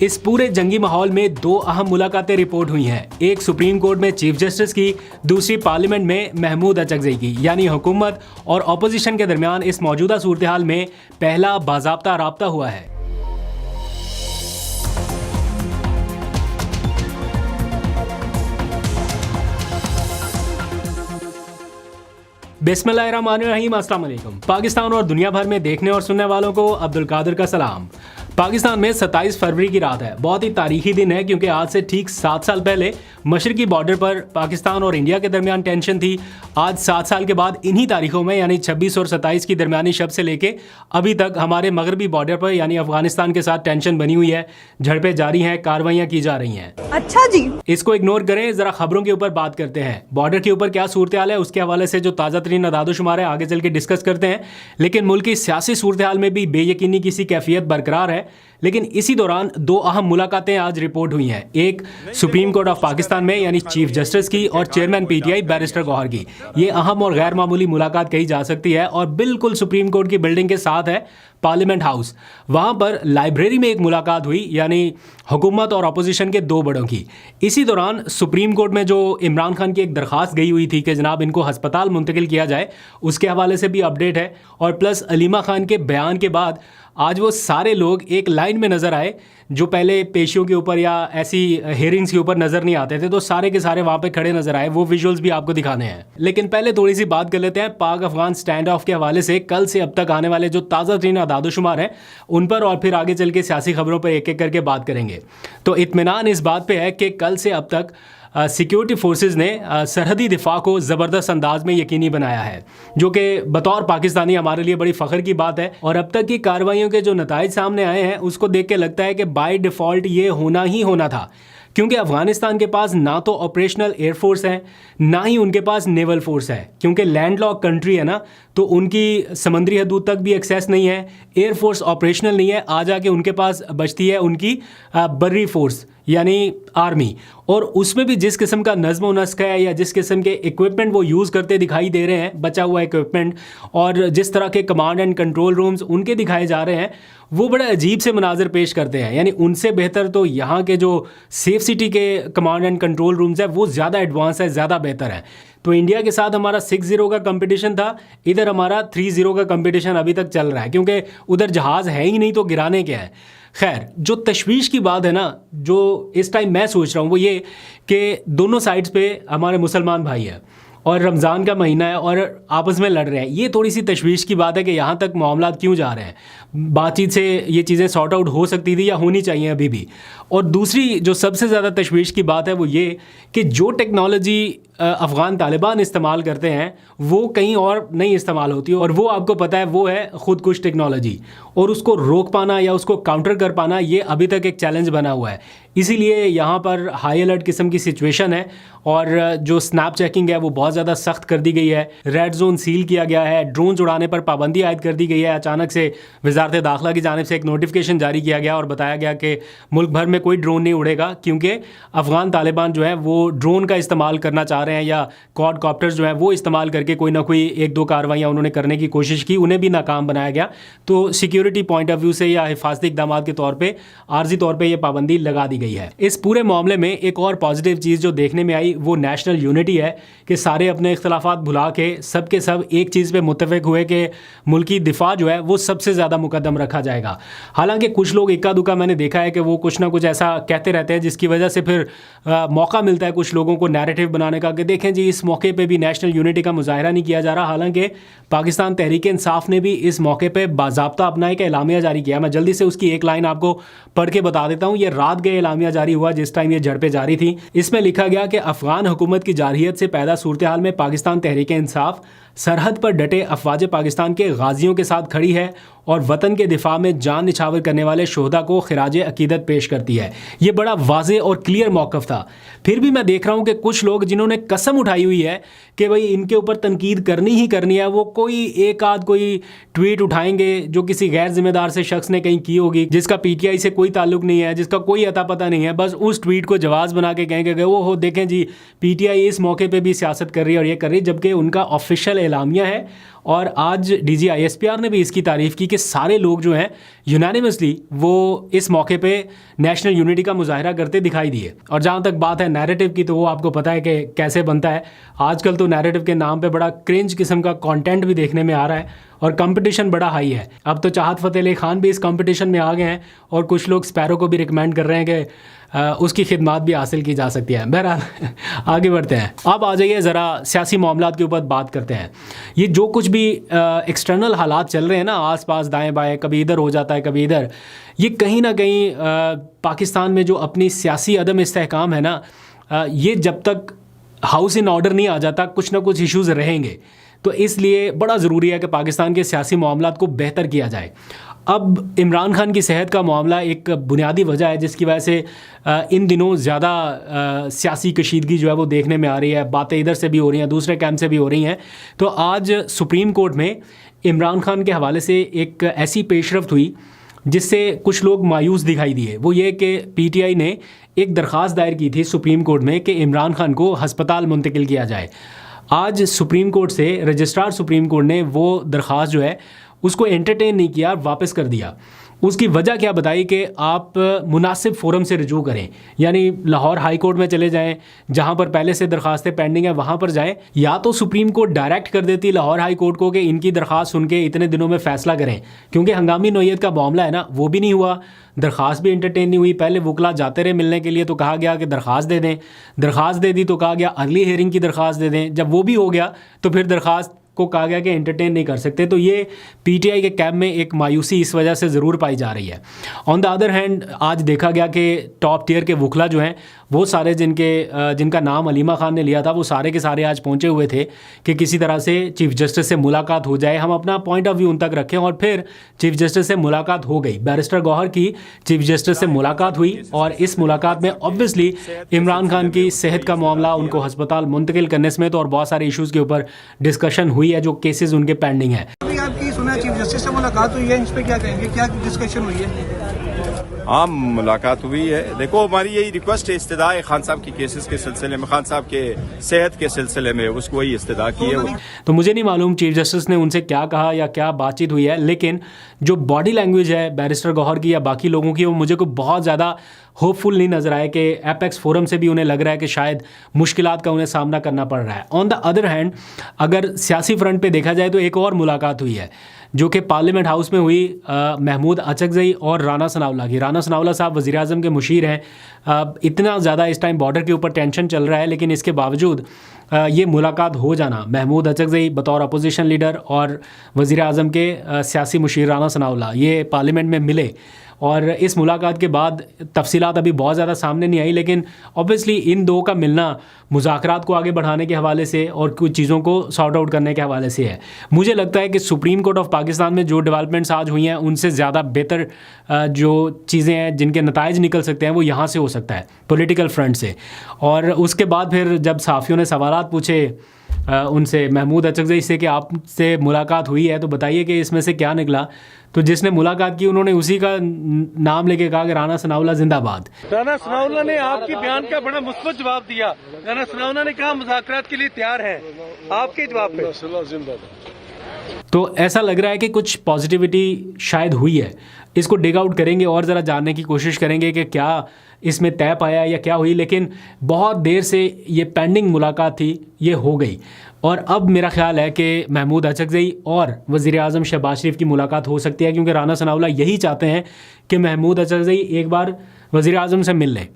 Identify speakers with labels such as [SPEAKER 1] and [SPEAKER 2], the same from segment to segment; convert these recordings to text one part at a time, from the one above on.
[SPEAKER 1] इस पूरे जंगी माहौल में दो अहम मुलाकातें रिपोर्ट हुई हैं। एक सुप्रीम कोर्ट में चीफ जस्टिस की, दूसरी पार्लियामेंट में महमूद अचकज़ई की। यानी हुकूमत और अपोजिशन के दरमियान इस मौजूदा सूरत हाल में पहला बाज़ाब्ता राब्ता हुआ है। बिस्मिल्लाहिर्रहमानिर्रहीम, अस्सलाम वालेकुम। पाकिस्तान और दुनिया भर में देखने और सुनने वालों को अब्दुल कादिर का सलाम। पाकिस्तान में 27 फरवरी की रात है। बहुत ही तारीखी दिन है क्योंकि आज से ठीक 7 साल पहले मशरकी बॉर्डर पर पाकिस्तान और इंडिया के दरमियान टेंशन थी। आज 7 साल के बाद इन्हीं तारीखों में यानी 26 और 27 की दरमियानी शब से लेके अभी तक हमारे मगरबी बॉर्डर पर यानी अफगानिस्तान के साथ टेंशन बनी हुई है। झड़पें जारी हैं, कार्रवाइयाँ की जा रही हैं।
[SPEAKER 2] अच्छा जी,
[SPEAKER 1] इसको इग्नोर करें, जरा खबरों के ऊपर बात करते हैं। बॉर्डर के ऊपर क्या सूरत हाल है उसके हवाले से जो ताज़ा तरीन अदादोशुमार है आगे चल के डिस्कस करते हैं। लेकिन मुल्क की सियासी सूरत हाल में भी बेयकीनी की सी कैफियत बरकरार है। लेकिन इसी दौरान दो अहम मुलाकातें आज रिपोर्ट हुई हैं। एक सुप्रीम कोर्ट ऑफ पाकिस्तान में यानी चीफ जस्टिस की और चेयरमैन पीटीआई बैरिस्टर गौहर की। ये अहम और गैर मामूली मुलाकात कही जा सकती है और बिल्कुल सुप्रीम कोर्ट की बिल्डिंग के साथ है पार्लियामेंट हाउस। वहाँ पर लाइब्रेरी में एक मुलाकात हुई यानी हुकूमत और अपोजिशन के दो बड़ों की। इसी दौरान सुप्रीम कोर्ट में जो इमरान खान की एक दरख्वास्त गई हुई थी कि जनाब इनको हस्पताल मुंतकिल किया जाए, उसके हवाले से भी अपडेट है। और प्लस अलीमा खान के बयान के बाद आज वो सारे लोग एक लाइन में नज़र आए जो पहले पेशियों के ऊपर या ऐसी हेयरिंग्स के ऊपर नज़र नहीं आते थे, तो सारे के सारे वहाँ पे खड़े नज़र आए। वो विजुअल्स भी आपको दिखाने हैं। लेकिन पहले थोड़ी सी बात कर लेते हैं पाक अफगान स्टैंड ऑफ के हवाले से। कल से अब तक आने वाले जो ताज़ा तरीन अदादोशुमार हैं उन पर और फिर आगे चल के सियासी खबरों पर एक एक करके बात करेंगे। तो इत्मीनान इस बात पर है कि कल से अब तक सिक्योरिटी फोर्सेस ने सरहदी दिफा को ज़बरदस्त अंदाज में यकीनी बनाया है, जो कि बतौर पाकिस्तानी हमारे लिए बड़ी फ़ख्र की बात है। और अब तक की कार्रवाइयों के जो नताइज सामने आए हैं उसको देख के लगता है कि बाय डिफ़ॉल्ट ये होना ही होना था, क्योंकि अफ़गानिस्तान के पास ना तो ऑपरेशनल एयरफोर्स है ना ही उनके पास नेवल फोर्स है। क्योंकि लैंडलॉक कंट्री है ना, तो उनकी समंदरी हदूद तक भी एक्सेस नहीं है, एयरफोर्स ऑपरेशनल नहीं है। आ जाके उनके पास बचती है उनकी बर्री फोर्स यानी आर्मी। और उसमें भी जिस किस्म का नज़्म व नस्क है या जिस किस्म के इक्विपमेंट वो यूज़ करते दिखाई दे रहे हैं, बचा हुआ इक्विपमेंट, और जिस तरह के कमांड एंड कंट्रोल रूम्स उनके दिखाए जा रहे हैं, वो बड़े अजीब से मनाजर पेश करते हैं। यानी उनसे बेहतर तो यहाँ के जो सेफ सिटी के कमांड एंड कंट्रोल रूम्स है वो ज़्यादा एडवांस है, ज़्यादा बेहतर है। तो इंडिया के साथ हमारा 6-0 का कंपटीशन था, इधर हमारा 3-0 का कंपटीशन अभी तक चल रहा है, क्योंकि उधर जहाज़ है ही नहीं तो गिराने क्या है। खैर, जो तशवीश की बात है ना, जो इस टाइम मैं सोच रहा हूँ वो ये कि दोनों साइड्स पे हमारे मुसलमान भाई हैं और रमज़ान का महीना है और आपस में लड़ रहे हैं। ये थोड़ी सी तशवीश की बात है कि यहाँ तक मामला क्यों जा रहे हैं। बातचीत से ये चीज़ें सॉर्ट आउट हो सकती थी या होनी चाहिए अभी भी। और दूसरी जो सबसे ज़्यादा तशवीश की बात है वो ये कि जो टेक्नोलॉजी अफ़गान तालिबान इस्तेमाल करते हैं वो कहीं और नहीं इस्तेमाल होती, और वो आपको पता है वो है ख़ुदकुश टेक्नोलॉजी। और उसको रोक पाना या उसको काउंटर कर पाना ये अभी तक एक चैलेंज बना हुआ है। इसीलिए यहाँ पर हाई अलर्ट किस्म की सिचुएशन है और जो स्नैप चेकिंग है वो बहुत ज़्यादा सख्त कर दी गई है। रेड जोन सील किया गया है, ड्रोन उड़ाने पर पाबंदी आयद कर दी गई है। अचानक से वजारत दाखिला की जानिब से एक नोटिफिकेशन जारी किया गया और बताया गया कि मुल्क भर में कोई ड्रोन नहीं उड़ेगा, क्योंकि अफ़गान तालिबान जो है वो ड्रोन का इस्तेमाल करना चाह रहे हैं या क्वाडकॉप्टर्स जो है वो इस्तेमाल करके कोई ना कोई 1-2 कार्रवाइयाँ उन्होंने करने की कोशिश की, उन्हें भी नाकाम बनाया गया। तो सिक्योरिटी पॉइंट ऑफ व्यू से या हिफाजती इक़दामात के तौर पर आर्जी तौर पर यह पाबंदी लगा दी गई है। इस पूरे मामले में एक और पॉजिटिव चीज़ जो देखने में आई वो नेशनल यूनिटी है कि सारे अपने इख्तलाफात भुला के सब के सब एक चीज़ पे मुत्तफिक हुए कि मुल्की दिफा जो है वो सबसे ज़्यादा मुकद्दम रखा जाएगा। हालांकि कुछ लोग इक्का दुक्का मैंने देखा है कि वो कुछ ना कुछ ऐसा कहते रहते हैं जिसकी वजह से फिर मौका मिलता है कुछ लोगों को नैरेटिव बनाने का कि देखें जी इस मौके पे भी नेशनल यूनिटी का मुजाहरा नहीं किया जा रहा। हालांकि पाकिस्तान तहरीक इंसाफ ने भी इस मौके पर बाज़ाब्ता अपना एक एलामिया जारी किया। मैं जल्दी से उसकी एक लाइन आपको पढ़ के बता देता हूँ। ये रात गए एलामिया जारी हुआ जिस टाइम ये झड़पें जारी थी। इसमें लिखा गया कि अफ़गान हुकूमत की जारहियत से पैदा सूरत हाल में पाकिस्तान तहरीक इंसाफ सरहद पर डटे अफवाज पाकिस्तान के गाजियों के साथ खड़ी है और वतन के दिफा में जान निछावर करने वाले शोहदा को खिराज अकीदत पेश करती है। ये बड़ा वाज़े और क्लियर मौक़िफ़ था। फिर भी मैं देख रहा हूँ कि कुछ लोग जिन्होंने कसम उठाई हुई है कि भाई इनके ऊपर तनकीद करनी ही करनी है, वो कोई एक आध कोई ट्वीट उठाएंगे जो किसी गैर जिम्मेदार से शख्स ने कहीं की होगी, जिसका पीटीआई से कोई ताल्लुक नहीं है, जिसका कोई अता पता नहीं है, बस उस ट्वीट को जवाब बना के कहेंगे वो हो देखें जी पीटीआई इस मौके पर भी सियासत कर रही है और ये कर रही है, जबकि उनका ऑफिशियल एलामिया है। और आज डीजी आईएसपीआर ने भी इसकी तारीफ़ की कि सारे लोग जो हैं यूनानिमसली वो इस मौके पे नेशनल यूनिटी का मुजाहरा करते दिखाई दिए। और जहाँ तक बात है नैरेटिव की, तो वो आपको पता है कि कैसे बनता है। आजकल तो नैरेटिव के नाम पे बड़ा क्रिंज किस्म का कंटेंट भी देखने में आ रहा है और कंपटीशन बड़ा हाई है। अब तो चाहत फ़तेह अली खान भी इस कंपटीशन में आ गए हैं और कुछ लोग स्पैरो को भी रिकमेंड कर रहे हैं कि उसकी खिदमत भी हासिल की जा सकती है। बहरहाल आगे बढ़ते हैं। अब आ जाइए ज़रा सियासी मामलात के ऊपर बात करते हैं। ये जो कुछ भी एक्सटर्नल हालात चल रहे हैं ना, आस पास दाएं बाएं, कभी इधर हो जाता है कभी इधर, ये कहीं ना कहीं पाकिस्तान में जो अपनी सियासी अदम इस्तेहकाम है ना, ये जब तक हाउस इन ऑर्डर नहीं आ जाता कुछ ना कुछ इश्यूज़ रहेंगे। तो इसलिए बड़ा ज़रूरी है कि पाकिस्तान के सियासी मामलात को बेहतर किया जाए। अब इमरान खान की सेहत का मामला एक बुनियादी वजह है जिसकी वजह से इन दिनों ज़्यादा सियासी कशीदगी जो है वो देखने में आ रही है। बातें इधर से भी हो रही हैं, दूसरे कैंप से भी हो रही हैं। तो आज सुप्रीम कोर्ट में इमरान खान के हवाले से एक ऐसी पेशरफ्त हुई जिससे कुछ लोग मायूस दिखाई दिए। वो ये कि पीटीआई ने एक दरख्वास्त दायर की थी सुप्रीम कोर्ट में कि इमरान खान को हस्पताल मुंतकिल किया जाए। आज सुप्रीम कोर्ट से रजिस्ट्रार सुप्रीम कोर्ट ने वो दरख्वास्त जो है उसको एंटरटेन नहीं किया, वापस कर दिया। उसकी वजह क्या बताई कि आप मुनासिब फोरम से रजू करें, यानी लाहौर हाई कोर्ट में चले जाएं, जहां पर पहले से दरखास्तें पेंडिंग है वहां पर जाएं, या तो सुप्रीम कोर्ट डायरेक्ट कर देती लाहौर हाई कोर्ट को कि इनकी दरख्वास्त सुन के इतने दिनों में फ़ैसला करें, क्योंकि हंगामी नौयत का मामला है ना, वो भी नहीं हुआ, दरख्वास्त भी एंटरटेन नहीं हुई। पहले वकला जाते रहे मिलने के लिए तो कहा गया कि दरख्वास्त दे दें, दरख्वास्त दे दी तो कहा गया अर्ली हियरिंग की दरख्वास्त दे दें, जब वो भी हो गया तो फिर दरख्वास्त को कहा गया कि एंटरटेन नहीं कर सकते। तो ये पीटीआई के कैंप में एक मायूसी इस वजह से ज़रूर पाई जा रही है। ऑन द अदर हैंड आज देखा गया कि टॉप टियर के वकला जो हैं वो सारे जिनका नाम अलीमा खान ने लिया था, वो सारे के सारे आज पहुंचे हुए थे कि किसी तरह से चीफ जस्टिस से मुलाकात हो जाए, हम अपना पॉइंट ऑफ व्यू उन तक रखें। और फिर चीफ जस्टिस से मुलाकात हो गई, बैरिस्टर गौहर की चीफ जस्टिस से मुलाकात हुई और इस मुलाकात में ऑब्वियसली इमरान खान की सेहत का मामला, उनको हस्पताल मुंतकिल करने समेत और बहुत सारे इशूज़ के ऊपर डिस्कशन हुई है, जो केसेस उनके पेंडिंग है।
[SPEAKER 2] आपकी सुना चीफ जस्टिस से मुलाकात हुई है, इस पे क्या कहेंगे, क्या डिस्कशन हुई है?
[SPEAKER 3] आम मुलाकात हुई है। देखो, हमारी यही रिक्वेस्ट है इस्तदा खान साहब की केसेस के सिलसिले में, खान साहब के सेहत के सिलसिले में, उसको वही इस्तदा की है।
[SPEAKER 1] तो मुझे नहीं मालूम चीफ जस्टिस ने उनसे क्या कहा या क्या बातचीत हुई है, लेकिन जो बॉडी लैंग्वेज है बैरिस्टर गौहर की या बाकी लोगों की, वो मुझे को बहुत ज़्यादा होपफुल नहीं नज़र आए कि एपेक्स फोरम से भी उन्हें लग रहा है कि शायद मुश्किलात का उन्हें सामना करना पड़ रहा है। ऑन द अदर हैंड अगर सियासी फ्रंट पे देखा जाए तो एक और मुलाकात हुई है जो कि पार्लियामेंट हाउस में हुई महमूद अचकज़ई और राना सनाउल्लाह की। राना सनाउल्लाह साहब वज़ीर आज़म के मुशीर हैं। इतना ज़्यादा इस टाइम बॉर्डर के ऊपर टेंशन चल रहा है, लेकिन इसके बावजूद ये मुलाकात हो जाना, महमूद अचकज़ई बतौर अपोजिशन लीडर और वज़ीर आज़म के सियासी मुशीर राना सनाउल्लाह ये पार्लियामेंट में मिले। और इस मुलाकात के बाद तफसीलात अभी बहुत ज़्यादा सामने नहीं आई, लेकिन ऑब्वियसली इन दो का मिलना मुज़ाकरात को आगे बढ़ाने के हवाले से और कुछ चीज़ों को सॉर्ट आउट करने के हवाले से है। मुझे लगता है कि सुप्रीम कोर्ट ऑफ पाकिस्तान में जो डेवलपमेंट्स आज हुई हैं उनसे ज़्यादा बेहतर जो चीज़ें हैं जिनके नताइज निकल सकते हैं वो यहाँ से हो सकता है, पॉलिटिकल फ्रंट से। और उसके बाद फिर जब सहाफ़ियों ने सवालात पूछे उनसे, महमूद अचकज़ई से, कि आपसे मुलाकात हुई है तो बताइए कि इसमें से क्या निकला, तो जिसने मुलाकात की उन्होंने उसी का नाम लेके कहा कि राना सनाउल्लाह जिंदाबाद।
[SPEAKER 2] राना सनाउल्लाह ने आपके बयान का बड़ा मुस्बत जवाब दिया। राना सनाउल्लाह ने कहा मुज़ाकरात के लिए तैयार हैं, आपके जवाब पे
[SPEAKER 1] तो ऐसा लग रहा है कि कुछ पॉजिटिविटी शायद हुई है। इसको डिग आउट करेंगे और ज़रा जानने की कोशिश करेंगे कि क्या इसमें तय पाया या क्या हुई, लेकिन बहुत देर से ये पेंडिंग मुलाकात थी, ये हो गई। और अब मेरा ख्याल है कि महमूद अचकज़ई और वज़ीर आज़म शहबाज शरीफ की मुलाकात हो सकती है, क्योंकि राना सनाउल्लाह यही चाहते हैं कि महमूद अचकज़ई एक बार वज़ीर आज़म से मिल लें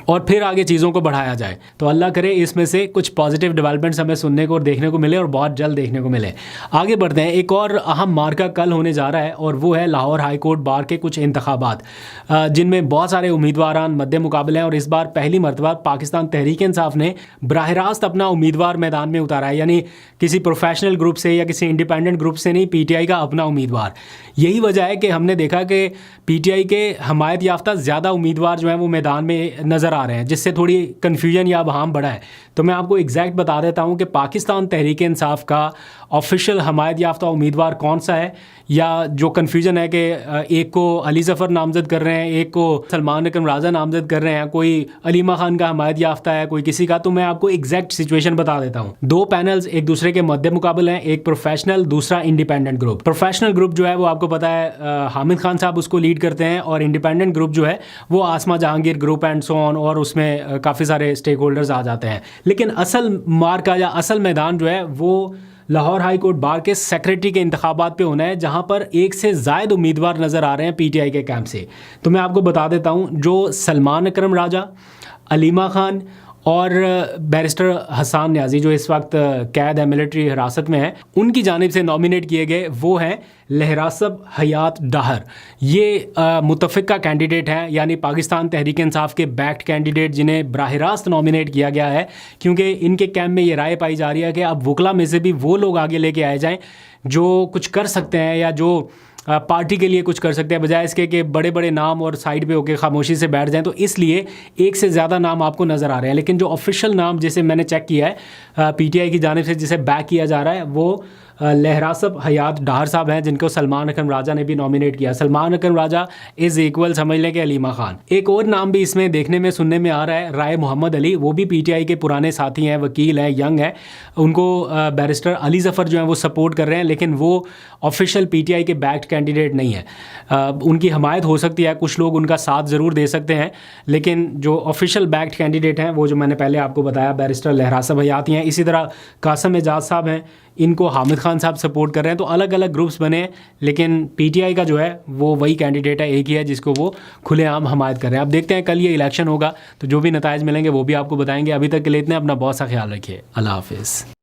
[SPEAKER 1] और फिर आगे चीज़ों को बढ़ाया जाए। तो अल्लाह करे इसमें से कुछ पॉजिटिव डेवलपमेंट्स हमें सुनने को और देखने को मिले और बहुत जल्द देखने को मिले। आगे बढ़ते हैं। एक और अहम मार्का कल होने जा रहा है और वो है लाहौर हाई कोर्ट बार के कुछ इंतखाबात, जिनमें बहुत सारे उम्मीदवारान मद्दे मुकाबले हैं। और इस बार पहली मरतबा पाकिस्तान तहरीक इंसाफ ने बराह रास्त अपना उम्मीदवार मैदान में उतारा है, यानी किसी प्रोफेशनल ग्रुप से या किसी इंडिपेंडेंट ग्रुप से नहीं, पीटीआई का अपना उम्मीदवार। यही वजह है कि हमने देखा कि पीटीआई के हमायत याफ्ता ज़्यादा उम्मीदवार जो हैं वो मैदान में नज़र आ रहे हैं, जिससे थोड़ी कन्फ्यूजन या बहाम बढ़ा है। तो मैं आपको एग्जैक्ट बता देता हूं कि पाकिस्तान तहरीक इंसाफ का ऑफिशियल हमायत याफ्ता उम्मीदवार कौन सा है, या जो कन्फ्यूजन है कि एक को अली ज़फ़र नामज़द कर रहे हैं, एक को सलमान अकरम राजा नामज़द कर रहे हैं, कोई अलीमा खान का हमायत याफ्ता है, कोई किसी का। तो मैं आपको एग्जैक्ट सिचुएशन बता देता हूँ। दो पैनल्स एक दूसरे के मद्दे मुकाबले हैं, एक प्रोफेशनल, दूसरा इंडिपेंडेंट ग्रुप। प्रोफेशनल ग्रुप जो है वो आपको पता है हामिद खान साहब उसको लीड करते हैं, और इंडिपेंडेंट ग्रुप जो है वो Asma Jahangir group and so on, और उसमें काफ़ी सारे स्टेक होल्डर्स आ जाते हैं। लेकिन असल मार्का या असल मैदान जो है वो लाहौर हाई कोर्ट बार के सेक्रेटरी के इंतखाबात पे होना है, जहां पर एक से ज़ायद उम्मीदवार नज़र आ रहे हैं पीटीआई के कैंप से। तो मैं आपको बता देता हूं, जो सलमान अकरम राजा, अलीमा खान और बैरिस्टर हसन न्याजी जो इस वक्त कैद है, मिलिट्री हिरासत में है, उनकी जानिब से नॉमिनेट किए गए वो हैं लहरासब हयात डाहर। ये मुतफ़िका कैंडिडेट हैं, यानी पाकिस्तान तहरीक इंसाफ के बैक्ड कैंडिडेट, जिन्हें बराह रास्त नॉमिनेट किया गया है, क्योंकि इनके कैंप में ये राय पाई जा रही है कि अब वकला में से भी वो लोग आगे लेके आए जाएँ जो कुछ कर सकते हैं या जो पार्टी के लिए कुछ कर सकते हैं, बजाय इसके कि बड़े बड़े नाम और साइड पे होकर खामोशी से बैठ जाएं। तो इसलिए एक से ज़्यादा नाम आपको नज़र आ रहे हैं, लेकिन जो ऑफिशियल नाम जिसे मैंने चेक किया है पीटीआई की जानिब से जिसे बैक किया जा रहा है वो लहरासब हयात डाहर साहब हैं, जिनको सलमान अकरम राजा ने भी नॉमिनेट किया। सलमान अकरम राजा इज़ इक्वल समझ लें कि अलीमा खान। एक और नाम भी इसमें देखने में सुनने में आ रहा है, राय मोहम्मद अली। वो भी पीटीआई के पुराने साथी हैं, वकील हैं, यंग हैं। उनको बैरिस्टर अली ज़फ़र जो हैं वो सपोर्ट कर रहे हैं, लेकिन वो ऑफिशियल पीटीआई के बैक्ड कैंडिडेट नहीं है। उनकी हमायत हो सकती है, कुछ लोग उनका साथ ज़रूर दे सकते हैं, लेकिन जो ऑफिशियल बैक्ड कैंडिडेट हैं वो जो मैंने पहले आपको बताया बैरिस्टर लहरासब हयात हैं। इसी तरह कासम एजाज साहब हैं, इनको हामिद खान साहब सपोर्ट कर रहे हैं। तो अलग अलग ग्रुप्स बने, लेकिन पीटीआई का जो है वो वही कैंडिडेट है, एक ही है जिसको वो खुलेआम हमायत कर रहे हैं। अब देखते हैं, कल ये इलेक्शन होगा तो जो भी नताइज मिलेंगे वो भी आपको बताएंगे। अभी तक के लिए इतना, अपना बहुत सा ख्याल रखिए। अल्लाह हाफिज़।